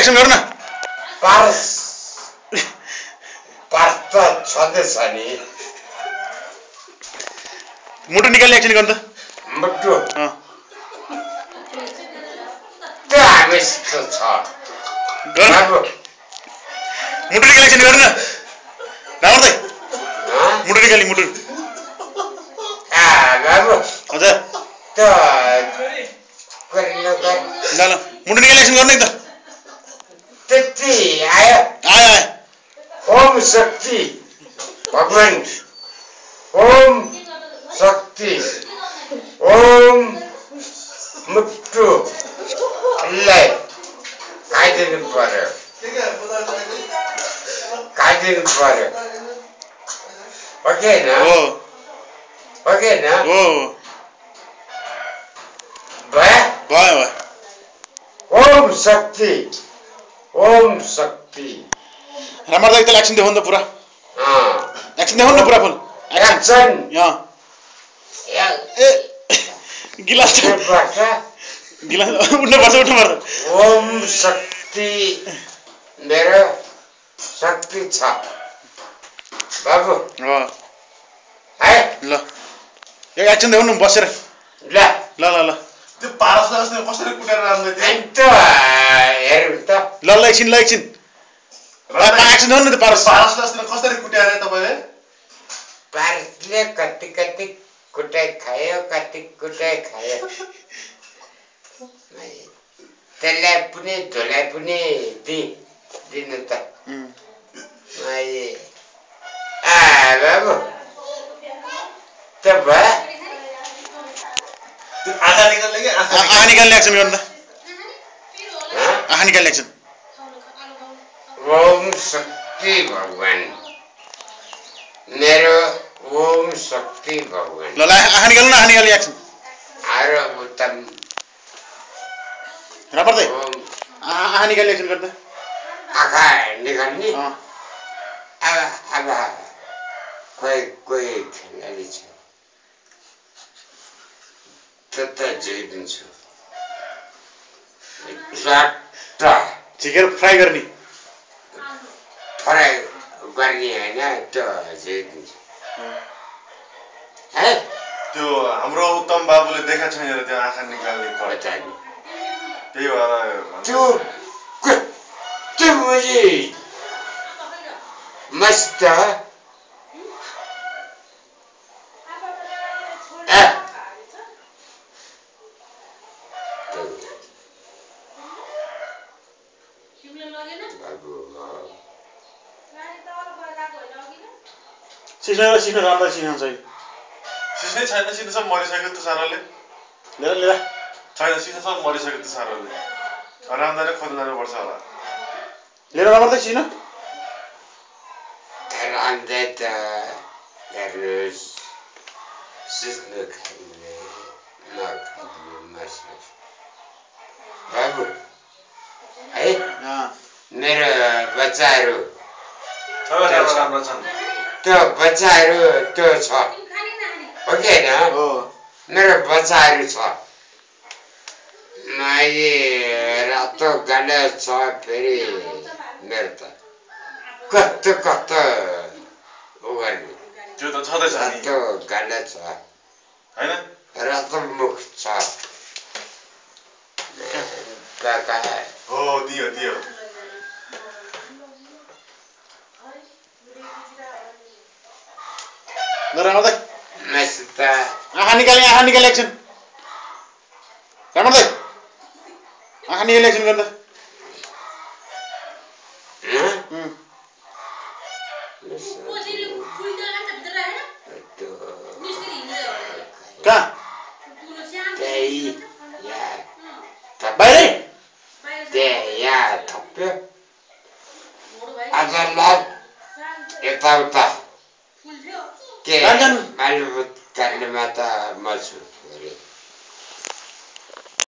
action गर्नु न पारस त छँदैछ नि मुटु निकाल्ने एक्सन गर्नु त मुटु त्यो हामीसित छ गर्नु मुटु निकाल्ने एक्सन गर्नु न रामर्दै मुटु निकाल्ने मुटु बाबु हजुर त्यो ल ल मुटु निकाल्ने एक्सन गर्नु नि त त्यति आयो आयो ओम शक्ति भगवान ओम शक्ति ओम मुटुलाई खाइदिनु पर्यो ओके न भयो ओम शक्ति रामर्दै एकताल एक्सन देखाउनु त पुरा एक्सन देखाउनु न पुरा फुल एक्सन ए गिलास उठ्नु पर्छ ओम शक्ति मेरो शक्ति छ बाबु है ल यो एक्सन देखाउनु बसेर ल त्यो पारसलाई अस्ति कसरी कुटेर राम्दै थियो अन्त हेरौँ त ल एकछिन एक्सन देखाउनु न त पारसलाई अस्ति कसरी कुटेर तपाईले पारसले कति कुटाइ खायो कति कुटाइ खायो त्यसलाई पनि धुलाई पनि दिनु त बाबु त्यो भयो आँखा निकाल्ने कि आँखा निकाल्ने एक्सन गर्नु त आँखा निकाल्ने एक्सन ओम शक्ति भगवान मेरो ओम शक्ति भगवान ल आँखा निकाल्नु न आँखा निकाल्ने एक्सन आरो उत्तम रामर्दै आँखा निकाल्ने एक्सन गर्नु त आँखा निकाल्ने अब कोही खेलाडी छ त जोइदिन्छु झिकेर फ्राई गर्ने होइन त्यो जोइदिन्छु है त्यो हाम्रो उत्तम बाबुले देखा छैन र त्यो आँखा निकाल्ने खोज्छन् त्यही भएर त्यो मुझे मस्त सिक्न राम्रो सिकाउँछ सिस्नै छैन सिक्न सब मरिसक्यो त्यो सारोले लिएर छैन सिक्न सब मरिसक्यो त्यो सारोले राम्ररी खोज्न जानुपर्छ होला लिएर राम्रदै सिक्न राम्रै त हेर्नुहोस् सिस्नु खाइने नखाइने मासु बाबु है मेरो बच्चाहरू राम्रो छन् त्यो बच्चाहरू त्यो छ हो कि होइन मेरो बच्चाहरू छ रातो गाले छ फेरि मेरो त कस्तो उ गर्ने त्यो त छँदैछ रातो गाले छ हैन रातो मुख छ काका हो दियो रामर्दै मस्त आँखा निकाल्ने एक्सन रामर्दै आँखा निकाल्ने एक्सन गर्नु कहाँ बाहिरै यहाँ थप्यो आज लाग यताउता के मालुम काट्नेमा त म छु